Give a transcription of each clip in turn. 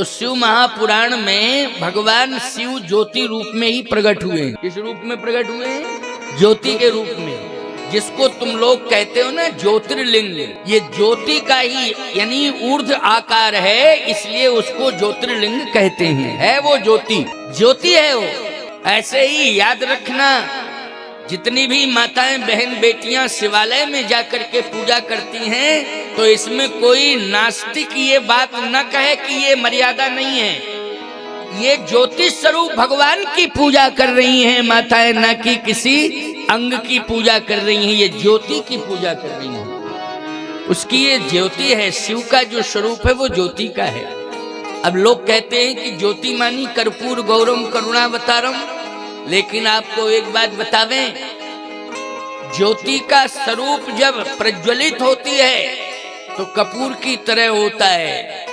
तो शिव महापुराण में भगवान शिव ज्योति रूप में ही प्रकट हुए हैं। किस रूप में प्रकट हुए हैं? ज्योति के रूप में। जिसको तुम लोग कहते हो ना ज्योतिर्लिंग, ये ज्योति का ही यानी ऊर्ध्व आकार है, इसलिए उसको ज्योतिर्लिंग कहते हैं। है वो ज्योति, ज्योति है वो। ऐसे ही याद रखना, जितनी भी माताएं बहन बेटियां शिवालय में जाकर के पूजा करती हैं, तो इसमें कोई नास्तिक ये बात न कहे कि ये मर्यादा नहीं है। ये ज्योति स्वरूप भगवान की पूजा कर रही हैं माताएं, न कि किसी अंग की पूजा कर रही हैं। ये ज्योति की पूजा कर रही हैं, उसकी ये ज्योति है। शिव का जो स्वरूप है वो ज्योति का है। अब लोग कहते हैं कि ज्योति मानी कर्पूर गौरम करुणावतारम, लेकिन आपको एक बात बतावें, ज्योति का स्वरूप जब प्रज्वलित होती है तो कपूर की तरह होता है,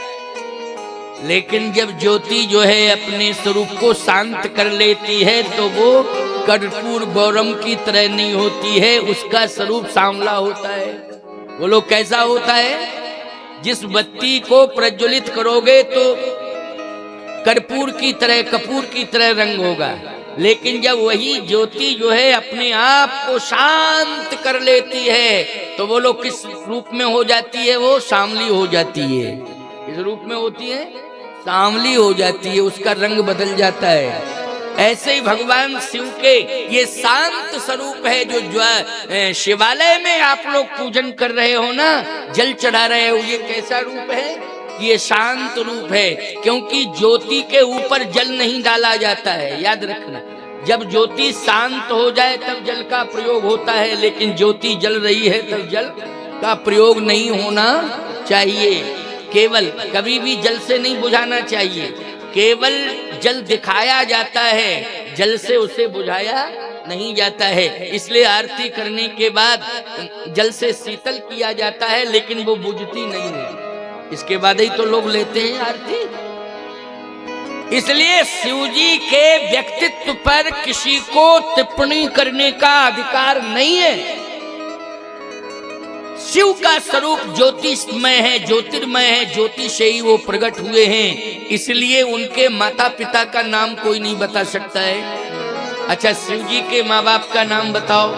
लेकिन जब ज्योति जो है अपने स्वरूप को शांत कर लेती है तो वो कर्पूर गौरम की तरह नहीं होती है, उसका स्वरूप सांवला होता है। वो लोग कैसा होता है? जिस बत्ती को प्रज्वलित करोगे तो कर्पूर की तरह, कपूर की तरह रंग होगा, लेकिन जब वही ज्योति जो है अपने आप को शांत कर लेती है तो वो लोग किस रूप में हो जाती है? वो सांवली हो जाती है। किस रूप में होती है? सांवली हो जाती है, उसका रंग बदल जाता है। ऐसे ही भगवान शिव के ये शांत स्वरूप है जो शिवालय में आप लोग पूजन कर रहे हो ना, जल चढ़ा रहे हो, ये कैसा रूप है? ये शांत रूप है, क्योंकि ज्योति के ऊपर जल नहीं डाला जाता है। याद रखना, जब ज्योति शांत हो जाए तब जल का प्रयोग होता है, लेकिन ज्योति जल रही है तब जल का प्रयोग नहीं होना चाहिए। केवल कभी भी जल से नहीं बुझाना चाहिए, केवल जल दिखाया जाता है, जल से उसे बुझाया नहीं जाता है। इसलिए आरती करने के बाद जल से शीतल किया जाता है, लेकिन वो बुझती नहीं है। इसके बाद ही तो लोग लेते हैं आरती। इसलिए शिव जी के व्यक्तित्व पर किसी को टिप्पणी करने का अधिकार नहीं है। शिव का स्वरूप ज्योतिषमय है, ज्योतिर्मय है, ज्योति से ही वो प्रकट हुए हैं, इसलिए उनके माता पिता का नाम कोई नहीं बता सकता है। अच्छा, शिव जी के माँ बाप का नाम बताओ,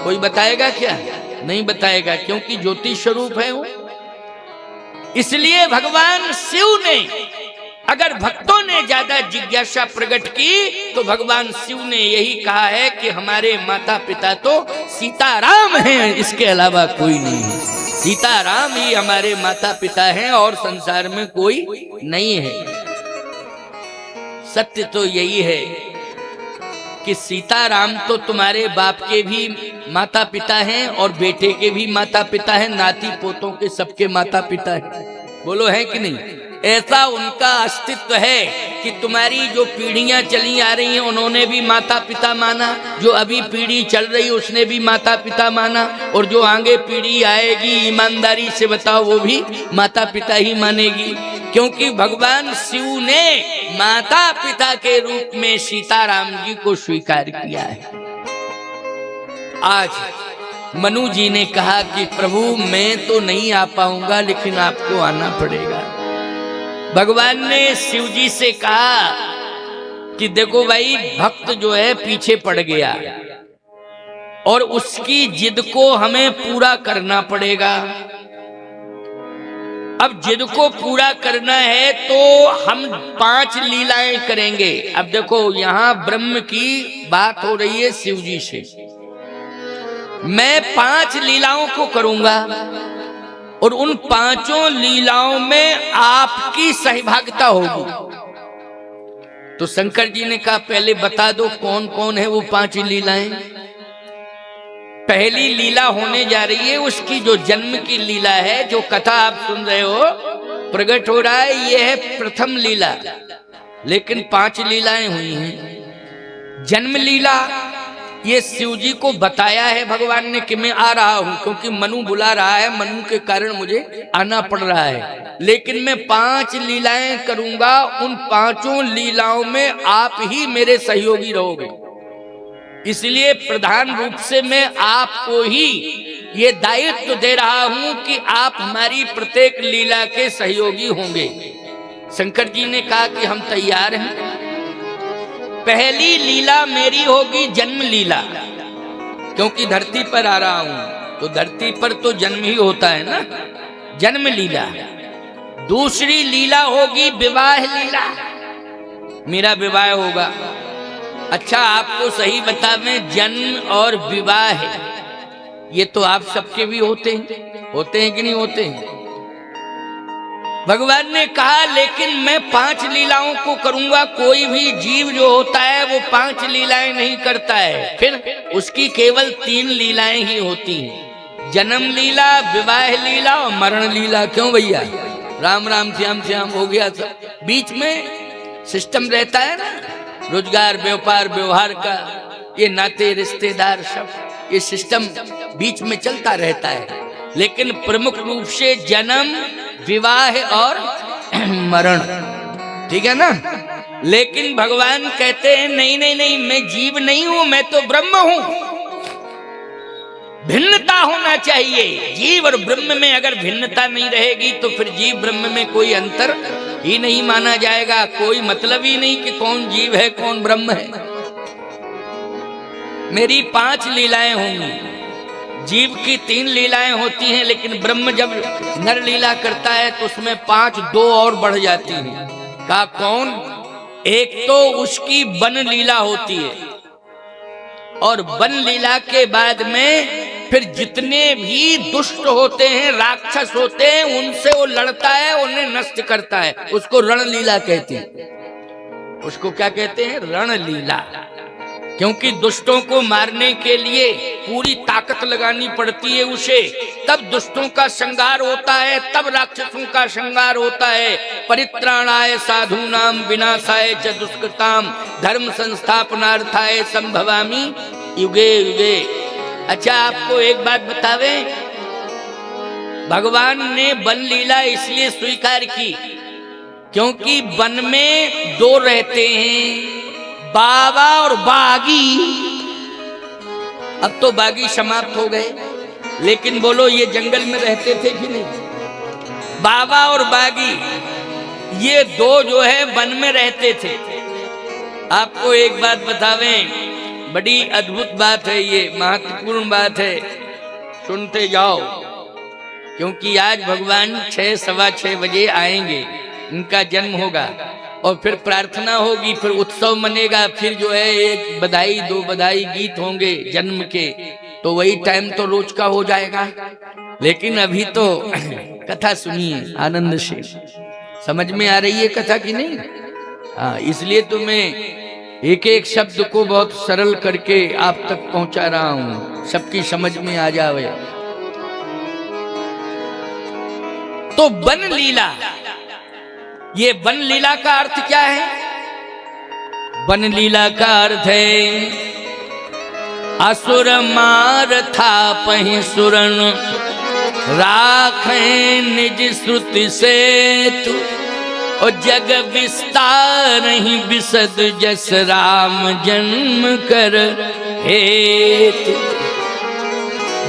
कोई बताएगा क्या? नहीं बताएगा, क्योंकि ज्योति स्वरूप है वो। इसलिए भगवान शिव ने, अगर भक्तों ने ज्यादा जिज्ञासा प्रकट की तो भगवान शिव ने यही कहा है कि हमारे माता पिता तो सीताराम हैं, इसके अलावा कोई नहीं है। सीताराम ही हमारे माता पिता हैं और संसार में कोई नहीं है। सत्य तो यही है कि सीताराम तो तुम्हारे बाप के भी माता पिता हैं और बेटे के भी माता पिता हैं, नाती पोतों के सबके माता पिता हैं। बोलो है कि नहीं? ऐसा उनका अस्तित्व है कि तुम्हारी जो पीढ़ियां चली आ रही हैं उन्होंने भी माता पिता माना, जो अभी पीढ़ी चल रही है उसने भी माता पिता माना, और जो आगे पीढ़ी आएगी ईमानदारी से बताओ वो भी माता पिता ही मानेगी, क्योंकि भगवान शिव ने माता पिता के रूप में सीताराम जी को स्वीकार किया है। आज मनु जी ने कहा कि प्रभु मैं तो नहीं आ पाऊंगा, लेकिन आपको आना पड़ेगा। भगवान ने शिव जी से कहा कि देखो भाई, भक्त जो है पीछे पड़ गया और उसकी जिद को हमें पूरा करना पड़ेगा। अब जिद को पूरा करना है तो हम 5 लीलाएं करेंगे। अब देखो, यहां ब्रह्म की बात हो रही है शिव जी से। मैं 5 लीलाओं को करूंगा और उन 5 लीलाओं में आपकी सहभागिता होगी। तो शंकर जी ने कहा पहले बता दो कौन कौन है वो 5 लीलाएं। पहली लीला होने जा रही है उसकी जो जन्म की लीला है, जो कथा आप सुन रहे हो, प्रकट हो रहा है, ये है प्रथम लीला, लेकिन 5 लीलाएं हुई हैं। जन्म लीला ये शिव जी को बताया है भगवान ने कि मैं आ रहा हूं, क्योंकि मनु बुला रहा है, मनु के कारण मुझे आना पड़ रहा है, लेकिन मैं 5 लीलाएं करूंगा, उन 5 लीलाओं में आप ही मेरे सहयोगी रहोगे। इसलिए प्रधान रूप से मैं आपको ही ये दायित्व दे रहा हूं कि आप हमारी प्रत्येक लीला के सहयोगी होंगे। शंकर जी ने कहा कि हम तैयार हैं। पहली लीला मेरी होगी जन्म लीला, क्योंकि धरती पर आ रहा हूं तो धरती पर तो जन्म ही होता है ना, जन्म लीला। दूसरी लीला होगी विवाह लीला, मेरा विवाह होगा। अच्छा आपको सही बतावें, जन्म और विवाह ये तो आप सबके भी होते हैं कि नहीं होते हैं? भगवान ने कहा लेकिन मैं 5 लीलाओं को करूंगा। कोई भी जीव जो होता है वो 5 लीलाएं नहीं करता है, फिर उसकी केवल 3 लीलाएं ही होती हैं, जन्म लीला, विवाह लीला और मरण लीला। क्यों भैया? राम राम श्याम श्याम हो गया सब, बीच में सिस्टम रहता है ना, रोजगार व्यापार व्यवहार का, ये नाते रिश्तेदार सब, ये सिस्टम बीच में चलता रहता है। लेकिन प्रमुख रूप से जन्म, विवाह और मरण, ठीक है ना। लेकिन भगवान कहते हैं नहीं नहीं नहीं, मैं जीव नहीं हूं, मैं तो ब्रह्म हूं। भिन्नता होना चाहिए। जीव और ब्रह्म में अगर भिन्नता नहीं रहेगी तो फिर जीव ब्रह्म में कोई अंतर ही नहीं माना जाएगा, कोई मतलब ही नहीं कि कौन जीव है कौन ब्रह्म है। मेरी 5 लीलाएं होंगी, जीव की 3 लीलाएं होती हैं, लेकिन ब्रह्म जब नर लीला करता है तो उसमें 5 2 और बढ़ जाती हैं। का कौन? एक तो उसकी वन लीला होती है, और वन लीला के बाद में फिर जितने भी दुष्ट होते हैं, राक्षस होते हैं, उनसे वो लड़ता है, उन्हें नष्ट करता है। उसको रण लीला कहते हैं। उसको क्या कहते हैं? रण लीला। क्योंकि दुष्टों को मारने के लिए पूरी ताकत लगानी पड़ती है उसे, तब दुष्टों का संहार होता है, तब राक्षसों का संहार होता है। परित्राणाय साधूनाम विनाशाय च दुष्कृताम धर्म संस्थापनार्थाय संभवामि युगे युगे। अच्छा आपको एक बात बतावे, भगवान ने वन लीला इसलिए स्वीकार की क्योंकि वन में 2 रहते हैं, बाबा और बागी। अब तो बागी समाप्त हो गए, लेकिन बोलो ये जंगल में रहते थे कि नहीं? बाबा और बागी ये 2 जो है वन में रहते थे। आपको एक बात बतावें, बड़ी अद्भुत बात है, ये महत्वपूर्ण बात है, सुनते जाओ। क्योंकि आज भगवान 6 सवा 6 बजे आएंगे, उनका जन्म होगा और फिर प्रार्थना होगी, फिर उत्सव मनेगा, फिर जो है 1 बधाई 2 बधाई गीत होंगे जन्म के, तो वही टाइम तो रोज का हो जाएगा। लेकिन अभी तो कथा सुनिए आनंद से। समझ में आ रही है कथा की नहीं? हाँ, इसलिए तो मैं एक एक शब्द को बहुत सरल करके आप तक पहुंचा रहा हूं, सबकी समझ में आ जावे। तो वन लीला, ये वन लीला का अर्थ क्या है? वन लीला का अर्थ है असुर मार था पहि सुरन राखें निज श्रुति से तू, और जग विस्तार ही विसद जस राम जन्म कर हेतु।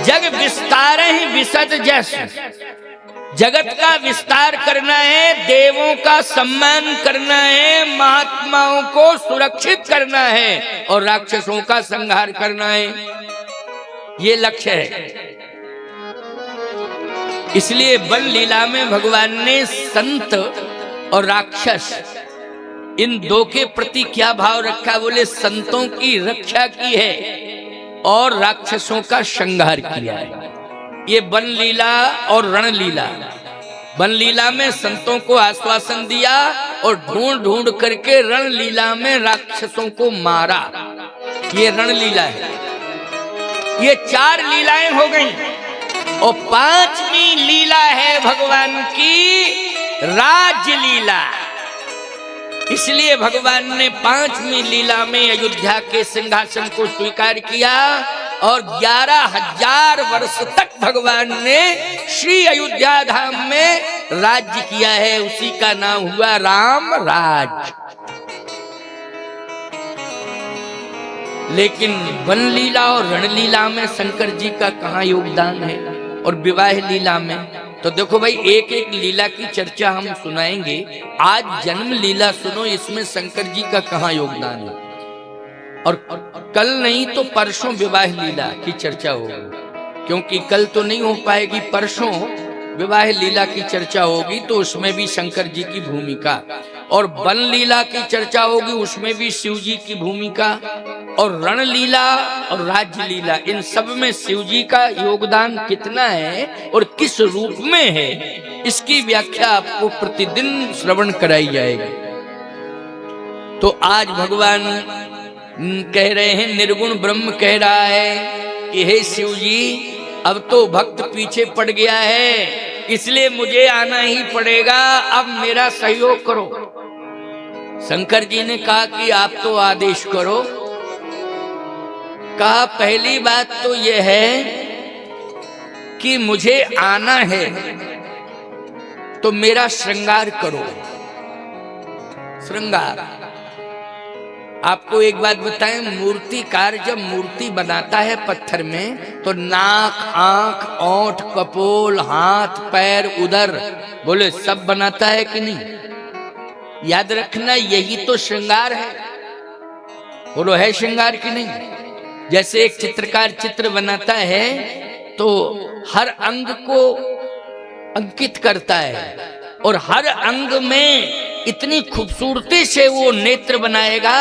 जग विस्तार ही विसद जस, जगत का विस्तार करना है, देवों का सम्मान करना है, महात्माओं को सुरक्षित करना है और राक्षसों का संहार करना है, ये लक्ष्य है। इसलिए वन लीला में भगवान ने संत और राक्षस इन 2 के प्रति क्या भाव रखा? बोले संतों की रक्षा की है और राक्षसों का संहार किया है। ये वन लीला और रण लीला। वन लीला में संतों को आश्वासन दिया और ढूंढ ढूंढ करके रण लीला में राक्षसों को मारा, ये रण लीला है। ये 4 लीलाएं हो गई और 5वीं लीला है भगवान की राज्य लीला। इसलिए भगवान ने 5वीं लीला में अयोध्या के सिंहासन को स्वीकार किया और 11,000 वर्ष तक भगवान ने श्री अयोध्या धाम में राज्य किया है। उसी का नाम हुआ राम राज्य। लेकिन वन लीला और रण लीला में शंकर जी का कहाँ योगदान है? और विवाह लीला में तो देखो भाई, एक एक लीला की चर्चा हम सुनाएंगे। आज जन्म लीला सुनो, इसमें शंकर जी का कहाँ योगदान है। और कल नहीं तो परसों विवाह लीला की चर्चा होगी, क्योंकि कल तो नहीं हो पाएगी, परसों विवाह लीला की चर्चा होगी, तो उसमें भी शंकर जी की भूमिका। और वन लीला की चर्चा होगी, उसमें भी शिव जी की भूमिका। और रण लीला और राज्य लीला, इन सब में शिव जी का योगदान कितना है और किस रूप में है, इसकी व्याख्या आपको प्रतिदिन श्रवण कराई जाएगी। तो आज भगवान कह रहे हैं, निर्गुण ब्रह्म कह रहा है कि हे शिव जी, अब तो भक्त पीछे पड़ गया है, इसलिए मुझे आना ही पड़ेगा, अब मेरा सहयोग करो। शंकर जी ने कहा कि आप तो आदेश करो। कहा पहली बात तो यह है कि मुझे आना है तो मेरा श्रृंगार करो। श्रृंगार, आपको एक बात बताएं, मूर्तिकार जब मूर्ति बनाता है पत्थर में, तो नाक, आंख, ओंठ, कपोल, हाथ, पैर, उदर, बोले सब बनाता है कि नहीं? याद रखना, यही तो श्रृंगार है। बोलो है श्रृंगार कि नहीं? जैसे एक चित्रकार चित्र बनाता है तो हर अंग को अंकित करता है, और हर अंग में इतनी खूबसूरती से वो नेत्र बनाएगा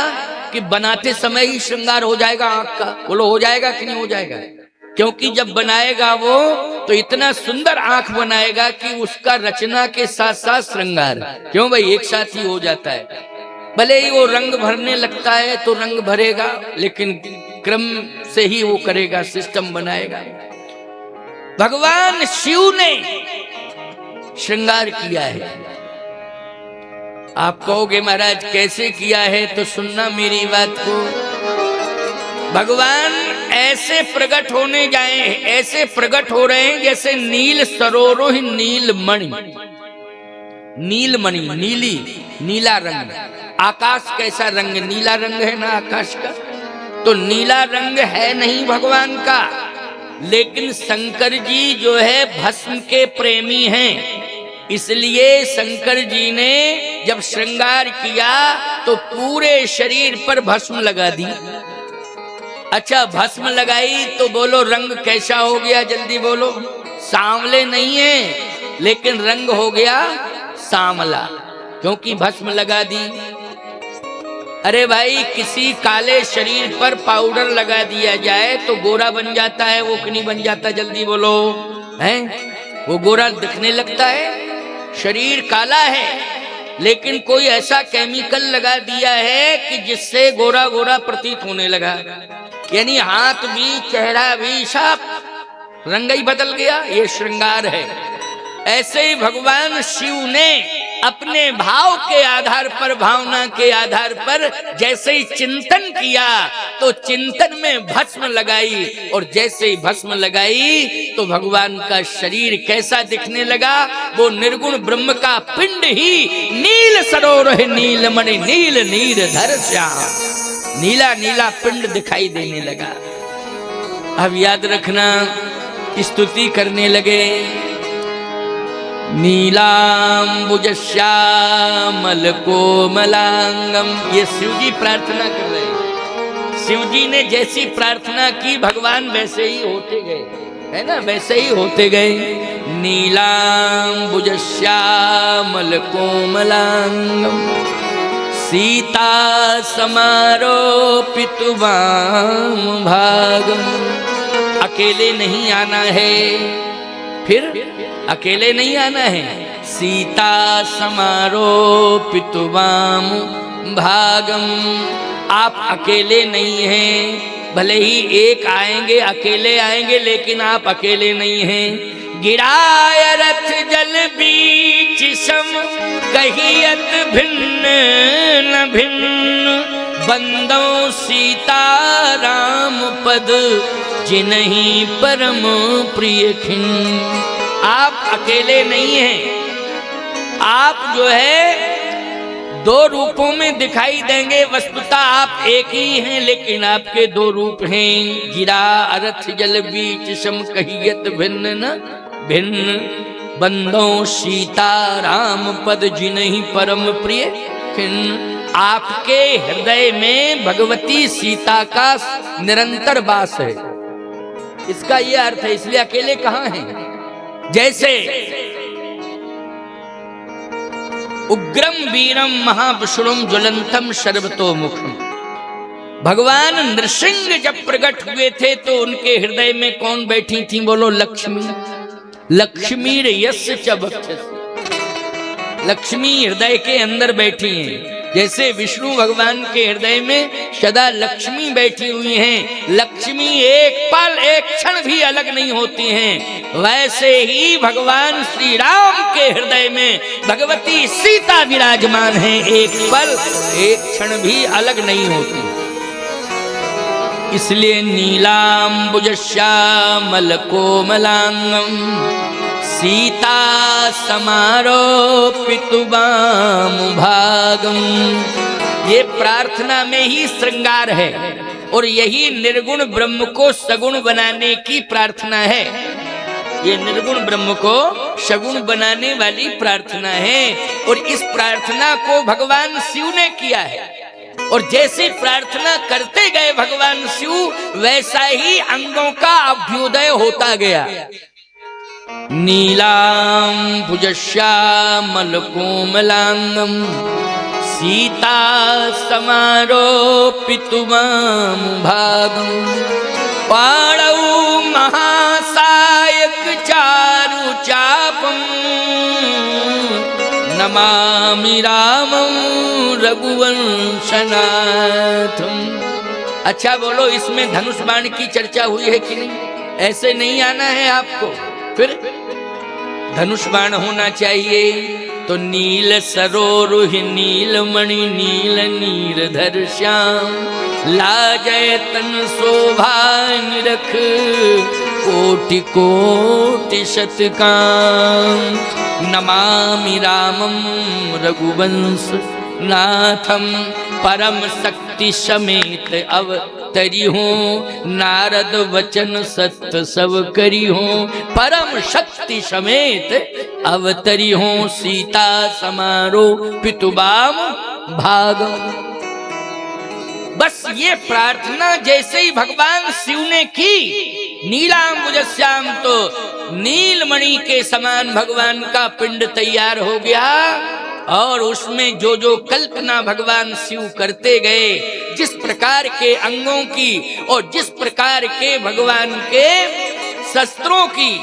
कि बनाते समय ही श्रृंगार हो जाएगा आंख का। बोलो हो जाएगा कि नहीं हो जाएगा? क्योंकि जब बनाएगा वो तो इतना सुंदर आंख बनाएगा कि उसका रचना के साथ साथ श्रृंगार, क्यों भाई, एक साथ ही हो जाता है। भले ही वो रंग भरने लगता है तो रंग भरेगा, लेकिन क्रम से ही वो करेगा, सिस्टम बनाएगा। भगवान शिव ने श्रृंगार किया है। आप कहोगे महाराज कैसे किया है, तो सुनना मेरी बात को। भगवान ऐसे प्रकट होने जाए, ऐसे प्रकट हो रहे हैं जैसे नील सरोवर नीलमणि। नीलमणि, नीली, नीला रंग। आकाश कैसा रंग? नीला रंग है ना आकाश का, तो नीला रंग है नहीं भगवान का। लेकिन शंकर जी जो है भस्म के प्रेमी हैं, इसलिए शंकर जी ने जब श्रृंगार किया तो पूरे शरीर पर भस्म लगा दी। अच्छा, भस्म लगाई तो बोलो रंग कैसा हो गया? जल्दी बोलो। सांवले नहीं है, लेकिन रंग हो गया सांवला, क्योंकि भस्म लगा दी। अरे भाई, किसी काले शरीर पर पाउडर लगा दिया जाए तो गोरा बन जाता है, वो कि नहीं बन जाता? जल्दी बोलो। हैं? वो गोरा दिखने लगता है। शरीर काला है, लेकिन कोई ऐसा केमिकल लगा दिया है कि जिससे गोरा गोरा प्रतीत होने लगा, यानी हाथ भी, चेहरा भी, सब रंग ही बदल गया। ये श्रृंगार है। ऐसे ही भगवान शिव ने अपने भाव के आधार पर, भावना के आधार पर जैसे ही चिंतन किया तो चिंतन में भस्म लगाई, और जैसे ही भस्म लगाई तो भगवान का शरीर कैसा दिखने लगा? वो निर्गुण ब्रह्म का पिंड ही नील सरोवर नीलमणि, नील नीर धर श्याम, नीला नीला पिंड दिखाई देने लगा। अब याद रखना, स्तुति करने लगे। नीलांबुज श्यामल कोमलांगम, ये शिव जी प्रार्थना कर रहे हैं। शिव जी ने जैसी प्रार्थना की भगवान वैसे ही होते गए, है ना, वैसे ही होते गए। नीलांबुज श्यामल कोमलांगम सीता समारोपित वाम भागम। अकेले नहीं आना है, फिर अकेले नहीं आना है। सीता समारोपित वाम भागम, आप अकेले नहीं हैं। भले ही एक आएंगे, अकेले आएंगे, लेकिन आप अकेले नहीं हैं। गिराय रथ जल बीच सम, कहियत भिन्न न भिन्न, बंदो सीता राम पद, जिन्हीं परम प्रिय खिन्न। आप अकेले नहीं हैं, आप जो है दो रूपों में दिखाई देंगे। वस्तुतः आप एक ही हैं, लेकिन आपके दो रूप हैं। गिरा अरथ जल बीच सम, कहियत भिन्न न भिन्न, बंदो सीता राम पद जिन्हि परम प्रिय खिन। आपके हृदय में भगवती सीता का निरंतर वास है, इसका यह अर्थ है। इसलिए अकेले कहां हैं? जैसे उग्रम वीरम महाविष्णुम ज्वलंतम सर्वतोमुखम, भगवान नृसिंह जब प्रकट हुए थे तो उनके हृदय में कौन बैठी थी? बोलो लक्ष्मी। लक्ष्मी यस्य च वक्षसि, लक्ष्मी हृदय के अंदर बैठी हैं। जैसे विष्णु भगवान के हृदय में सदा लक्ष्मी बैठी हुई हैं, लक्ष्मी एक पल एक क्षण भी अलग नहीं होती हैं, वैसे ही भगवान श्री राम के हृदय में भगवती सीता विराजमान हैं, एक पल एक क्षण भी अलग नहीं होती। इसलिए नीलांबुज श्यामल कोमलांगम सीता समारोपितु वामभागम, ये प्रार्थना में ही श्रृंगार है और यही निर्गुण ब्रह्म को सगुण बनाने की प्रार्थना है। ये निर्गुण ब्रह्म को सगुण बनाने वाली प्रार्थना है और इस प्रार्थना को भगवान शिव ने किया है। और जैसे प्रार्थना करते गए भगवान शिव, वैसा ही अंगों का अभ्युदय होता गया। नीलांबुज श्यामल कोमलांगम सीता समारोपितु वामभागम, पाणौ महासायक चारु चापम नमामि रामं रघुवंशनाथम। अच्छा बोलो, इसमें धनुष बाण की चर्चा हुई है कि नहीं? ऐसे नहीं आना है आपको, फिर धनुष बाण होना चाहिए। तो नील सरोरुह नीलमणि नील नीरधर श्याम, लाजय तन शोभा निरख कोटि कोटि शतकाम, नमामि रामं रघुवंश नाथम, परम शक्ति समेत अवतरी हो, नारद वचन सत्य सब करी हो, परम शक्ति समेत अवतरी हो, सीता समारोपितु वाम भागम। बस ये प्रार्थना जैसे ही भगवान शिव ने की, नीलांबुजश्याम तो नीलमणि के समान भगवान का पिंड तैयार हो गया और उसमें जो जो कल्पना भगवान शिव करते गए, जिस प्रकार के अंगों की और जिस प्रकार के भगवान के शस्त्रों की,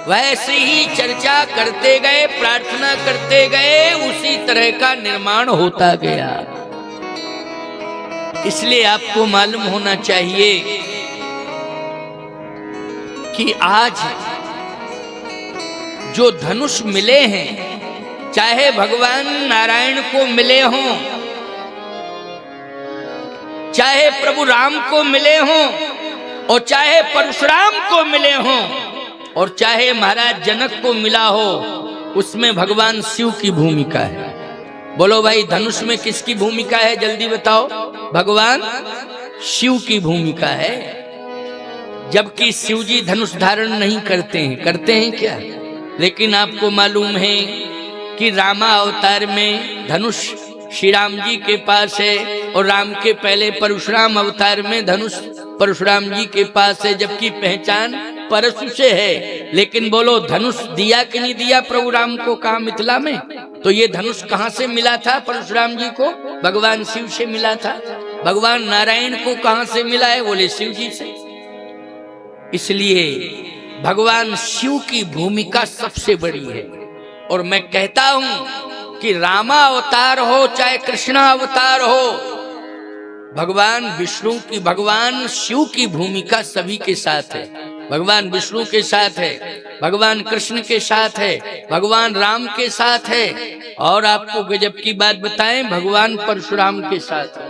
वैसे ही चर्चा करते गए, प्रार्थना करते गए, उसी तरह का निर्माण होता गया। इसलिए आपको मालूम होना चाहिए कि आज जो धनुष मिले हैं, चाहे भगवान नारायण को मिले हों, चाहे प्रभु राम को मिले हों, और चाहे परशुराम को मिले हों, और चाहे महाराज जनक को मिला हो, उसमें भगवान शिव की भूमिका है। बोलो भाई, धनुष में किसकी भूमिका है? जल्दी बताओ। भगवान शिव की भूमिका है। जबकि शिव जी धनुष धारण नहीं करते हैं, करते हैं क्या? लेकिन आपको मालूम है कि रामा अवतार में धनुष श्री राम जी के पास है और राम के पहले परशुराम अवतार में धनुष परशुराम जी के पास है, जबकि पहचान परशु से है। लेकिन बोलो, धनुष दिया कि नहीं दिया प्रभु राम को? कहा? मिथिला में। तो ये धनुष कहां से मिला था परशुराम जी को? भगवान शिव से मिला था। भगवान नारायण को कहां से मिला है? बोले शिव जी से। इसलिए भगवान शिव की भूमिका सबसे बड़ी है। और मैं कहता हूं कि रामा अवतार हो चाहे कृष्णा अवतार हो, भगवान विष्णु की, भगवान शिव की भूमिका सभी के साथ है। भगवान विष्णु के साथ है, भगवान कृष्ण के साथ है, भगवान राम के साथ है, और आपको गजब की बात बताएं, भगवान परशुराम के साथ है।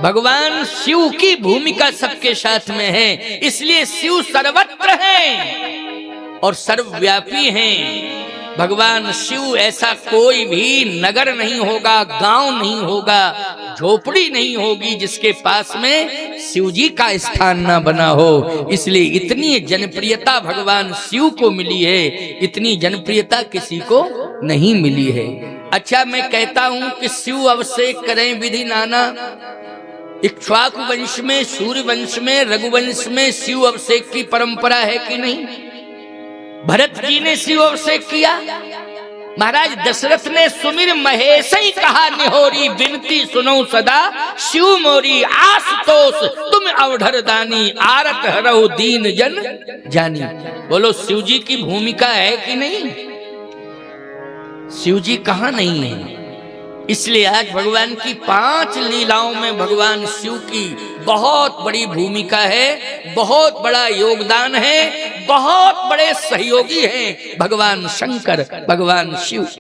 भगवान शिव की भूमिका सबके साथ में है। इसलिए शिव सर्वत्र हैं और सर्वव्यापी हैं। भगवान शिव ऐसा कोई भी नगर नहीं होगा, गांव नहीं होगा, झोपड़ी नहीं होगी जिसके पास में शिव जी का स्थान ना बना हो। इसलिए इतनी जनप्रियता भगवान शिव को मिली है, इतनी जनप्रियता किसी को नहीं मिली है। अच्छा, मैं कहता हूं कि शिव अभिषेक करें विधि नाना। इक्ष्वाकु वंश में, सूर्य वंश में, रघुवंश में शिव अभिषेक की परंपरा है कि नहीं? भरत जी ने शिव अभिषेक किया। महाराज दशरथ ने सुमिर महेश ही कहा निहोरी, विनती सुनो सदा शिव मोरी, आशुतोष तुम अवधर दानी, आरत हरहु दीन जन जानी। बोलो, शिव जी की भूमिका है कि नहीं? शिव जी कहाँ नहीं है? इसलिए आज भगवान की 5 लीलाओं में भगवान शिव की बहुत बड़ी भूमिका है, बहुत बड़ा योगदान है, बहुत बड़े सहयोगी हैं भगवान शंकर, भगवान शिव।